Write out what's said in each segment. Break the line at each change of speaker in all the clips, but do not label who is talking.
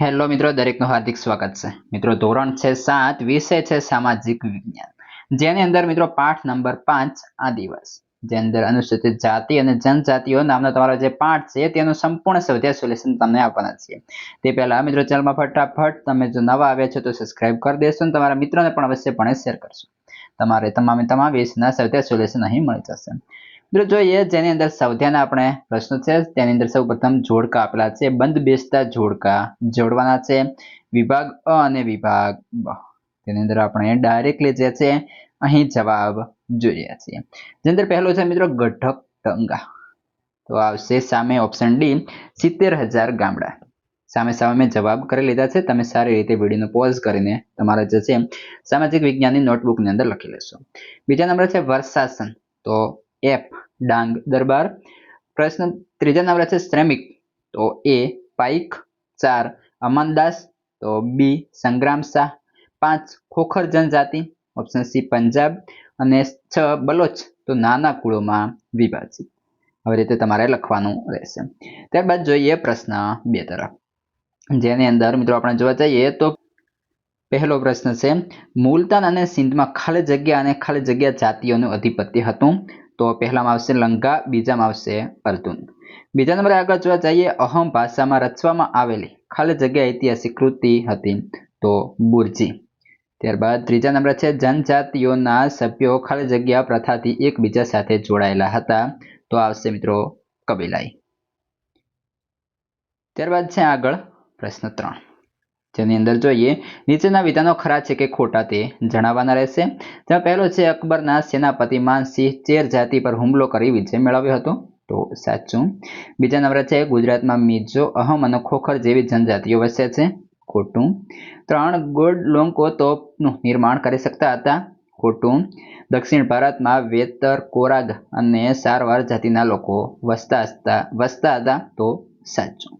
Hello મિત્રો, દરેકનું હાર્દિક સ્વાગત છે। મિત્રો ધોરણ છે 7, વિષય છે સામાજિક વિજ્ઞાન, જેની અંદર મિત્રો પાઠ નંબર 5 આદિવાસ, જે અંદર અનુસૂચિત જાતિ અને જનજાતિઓ નામનો તમારો જે પાઠ છે તેનું સંપૂર્ણ સ્વાધ્યાય સોલ્યુશન તમને આપવાના છીએ। તે પહેલા મિત્રો ચેનલમાં ફટાફટ તમે જો નવા આવ્યા છો તો સબસ્ક્રાઇબ કરી દેશો અને તમારા મિત્રોને પણ અવશ્યપણે શેર કરશો। તમારે તમામ વિષયના સ્વાધ્યાય સોલ્યુશન અહીં મળી જશે। મિત્રો જોઈએ જેની અંદર સ્વાધ્યાયના આપણે પ્રશ્નો છે, તેની અંદર સૌપ્રથમ જોડકા આપેલા છે, બંધ બેસતા જોડકા જોડવાના છે, વિભાગ અ અને વિભાગ બ। તેની અંદર આપણે ડાયરેક્ટલી જે છે અહીં જવાબ જોઈએ છીએ। જેની અંદર પહેલો છે મિત્રો ગઢક ટંગા, તો આવશે સામે ઓપ્શન ડી 70,000 ગામડા। સામે મેં જવાબ કરી લીધા છે, તમે સારી રીતે વિડીયોને પોઝ કરીને તમારે જે છે સામાજિક વિજ્ઞાનની નોટબુકની અંદર લખી લેશો। બીજા નંબર છે વર્ષાસન, તો એફ ડાંગ દરબાર। પ્રશ્ન ત્રીજા નંબર છે શ્રમિક, તો એ પાઈક। 4 અમનદાસ, તો બી સંગ્રામ શાહ। 5 ખોખર જનજાતિ, ઓપ્શન સી પંજાબ। અને 6 બલોચ, તો નાના કુળોમાં વિભાજિત। આવી રીતે તમારે લખવાનું રહેશે। ત્યારબાદ જોઈએ પ્રશ્ન 2 તરફ, જેની અંદર મિત્રો આપણે જોવા જઈએ તો પહેલો પ્રશ્ન છે મુલતાન અને સિંધમાં ખાલી જગ્યા અને ખાલી જગ્યા જાતિઓનું અધિપત્ય હતું, તો પહેલામાં આવશે લંકા, બીજામાં આવશે અર્જુન। બીજા નંબરે આગળ જોવા જઈએ અહમ ભાષામાં રચવામાં આવેલી ખાલી જગ્યા ઐતિહાસિક કૃતિ હતી, તો બુરજી। ત્યારબાદ ત્રીજા નંબર છે જનજાતિઓના સભ્યો ખાલી જગ્યા પ્રથાથી એકબીજા સાથે જોડાયેલા હતા, તો આવશે મિત્રો કબીલાઈ। ત્યારબાદ છે આગળ પ્રશ્ન 3, જેની અંદર જોઈએ નીચેના વિધાનો ખરા છે કે ખોટા તે જણાવવાના રહેશે। તેમાં પહેલો છે અકબરના સેનાપતિ માનસિંહ ચેર જાતિ પર હુમલો કરી વિજય મેળવ્યો હતો, તો સાચું। બીજા નંબર છે ગુજરાતમાં મીજો, અહમ અને ખોખર જેવી જનજાતિઓ વસે છે, ખોટું। 3 ગોંડ લોકો તોપનું નિર્માણ કરી શકતા હતા, ખોટું। દક્ષિણ ભારતમાં વેતર, કોરાગ અને સારવાર જાતિના લોકો વસતા હતા, તો સાચું।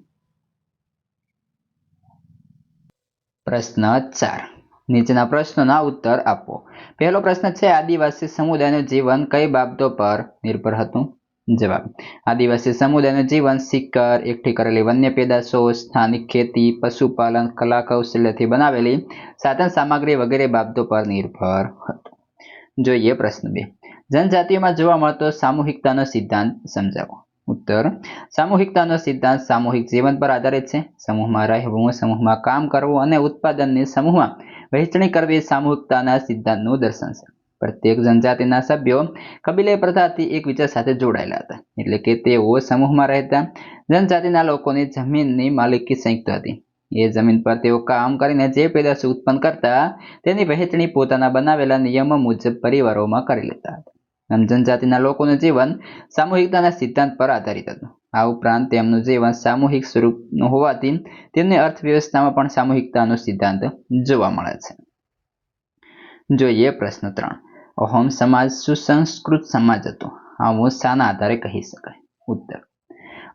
પ્રશ્ન 4, નીચેના પ્રશ્નોના ઉત્તર આપો। પહેલો પ્રશ્ન છે આદિવાસી સમુદાયનું જીવન કઈ બાબતો પર નિર્ભર હતું? જવાબ, આદિવાસી સમુદાયનું જીવન શિકાર, એકઠી કરેલી વન્ય પેદાશો, સ્થાનિક ખેતી, પશુપાલન, કલા કૌશલ્યથી બનાવેલી સાધન સામગ્રી વગેરે બાબતો પર નિર્ભર હતું। જોઈએ પ્રશ્ન 2, જનજાતિઓમાં જોવા મળતો સામૂહિકતાનો સિદ્ધાંત સમજાવો। ઉત્તર, સામૂહિકતાનો સિદ્ધાંત સામૂહિક જીવન પર આધારિત છે। સમૂહમાં રહેવું, સમૂહમાં કામ કરવું અને ઉત્પાદનની સમૂહમાં વહેંચણી કરવી સામૂહિકતાના સિદ્ધાંતનું દર્શન છે। પ્રત્યેક જનજાતિના સભ્યો કબીલાઈ પ્રથાથી એકબીજા સાથે જોડાયેલા હતા, એટલે કે તેઓ સમૂહમાં રહેતા। જનજાતિના લોકોની જમીનની માલિકી સંયુક્ત હતી, એ જમીન પર તેઓ કામ કરીને જે પેદાશો ઉત્પન્ન કરતા તેની વહેંચણી પોતાના બનાવેલા નિયમો મુજબ પરિવારોમાં કરી લેતા હતા। આમ જનજાતિના લોકોનું જીવન સામૂહિકતાના સિદ્ધાંત પર આધારિત હતું। આ ઉપરાંત તેમનું જીવન સામૂહિક સ્વરૂપનું હોવાથી તેમની અર્થવ્યવસ્થામાં પણ સામૂહિકતાનો સિદ્ધાંત જોવા મળે છે। જોઈએ પ્રશ્ન 3, અહોમ સમાજ સુસંસ્કૃત સમાજ હતો, આવું શાના આધારે કહી શકાય? ઉત્તર,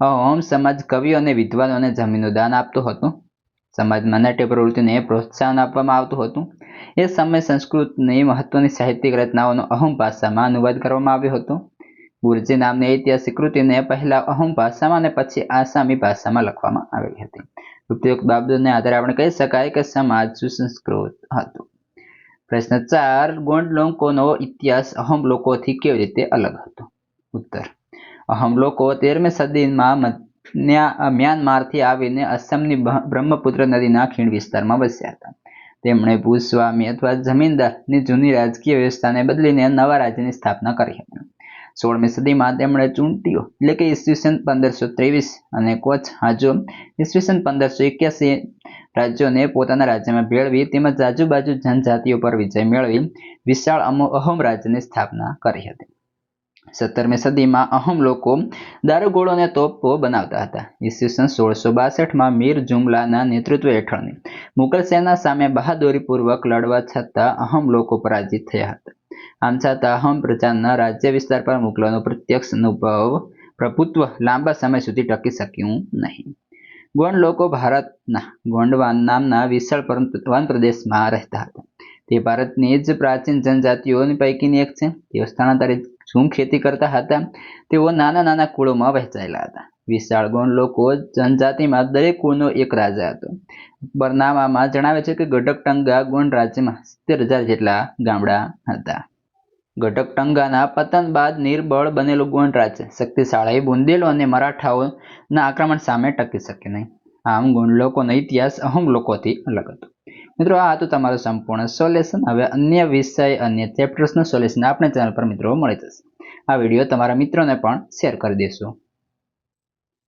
અહોમ સમાજ કવિઓ અને વિદ્વાનોને જમીનનું દાન આપતો હતો। સમાજમાં નાટ્ય પ્રવૃત્તિને પ્રોત્સાહન આપવામાં આવતું હતું। એ સમયે સંસ્કૃતની મહત્વની સાહિત્યિક રચનાઓનો અહોમ ભાષામાં અનુવાદ કરવામાં આવ્યો હતો। બુરજી નામની ઐતિહાસિક કૃતિને પહેલા અહોમ ભાષામાં અને પછી આસામી ભાષામાં લખવામાં આવેલી હતી। ઉપયુક્ત બાબતોને આધારે આપણે કહી શકાય કે સમાજ સુસંસ્કૃત હતો। પ્રશ્ન 4, ગોંડ લોકોનો ઇતિહાસ અહોમ લોકોથી કેવી રીતે અલગ હતો? ઉત્તર, અહોમ લોકો 13મી સદીમાં મ્યાનમારથી આવીને અસમની બ્રહ્મપુત્ર નદીના ખીણ વિસ્તારમાં વસ્યા હતા। તેમણે ભૂસ્વામી અથવા જમીનદારની જૂની રાજકીય વ્યવસ્થાને બદલીને નવા રાજ્યની સ્થાપના કરી હતી। 16મી સદીમાં તેમણે ચૂંટીઓ એટલે કે ઈસવીસન 1523 અને કોચ હાજો ઈસવીસન 1581 રાજ્યોને પોતાના રાજ્યમાં ભેળવી તેમજ આજુબાજુ જનજાતિઓ પર વિજય મેળવી વિશાળ અહોમ રાજ્યની સ્થાપના કરી હતી। 17મી સદીમાં અહોમ લોકો દારૂગોળો અને તોપો બનાવતા હતા। ઈસવીસન 1662માં મીર જુમલાના નેતૃત્વ હેઠળની મુગલ સેના સામે બહાદુરીપૂર્વક લડવા છતાં અહોમ લોકો પરાજિત થયા હતા। આમ છતાં અહોમ પ્રજાના રાજ્ય વિસ્તાર પર મુગલોનું પ્રત્યક્ષ પ્રભુત્વ લાંબા સમય સુધી ટકી શક્યું નહીં। ગોંડ લોકો ભારતના ગોંડવાન નામના વિશાળ વન પ્રદેશમાં રહેતા હતા। તે ભારતની જ પ્રાચીન જનજાતિઓની પૈકીની એક છે। તેઓ સ્થળાંતરિત ઝૂમ ખેતી કરતા હતા। તેઓ નાના કુળોમાં વહેંચાયેલા હતા। વિશાળ ગોંડ લોકો જનજાતિમાં દરેક કુળનો એક રાજા હતો. અકબરનામામાં જણાવે છે કે ગઢકટંગા ગોંડ રાજ્યમાં 70,000 જેટલા ગામડા હતા. ગઢકટંગાના પતન બાદ નિર્બળ બનેલું ગોંડ રાજ્ય શક્તિશાળી બુંદેલો અને મરાઠાઓના આક્રમણ સામે ટકી શકે નહીં. આમ ગોંડ લોકોનો ઇતિહાસ અહોમ લોકોથી અલગ હતો. મિત્રો, આ હતું તમારું સંપૂર્ણ સોલ્યુશન. હવે અન્ય વિષય અન્ય ચેપ્ટર્સનું સોલ્યુશન આપણે ચેનલ પર મિત્રો મળી જશે. આ વિડીયો તમારા મિત્રોને પણ શેર કરી દેશો.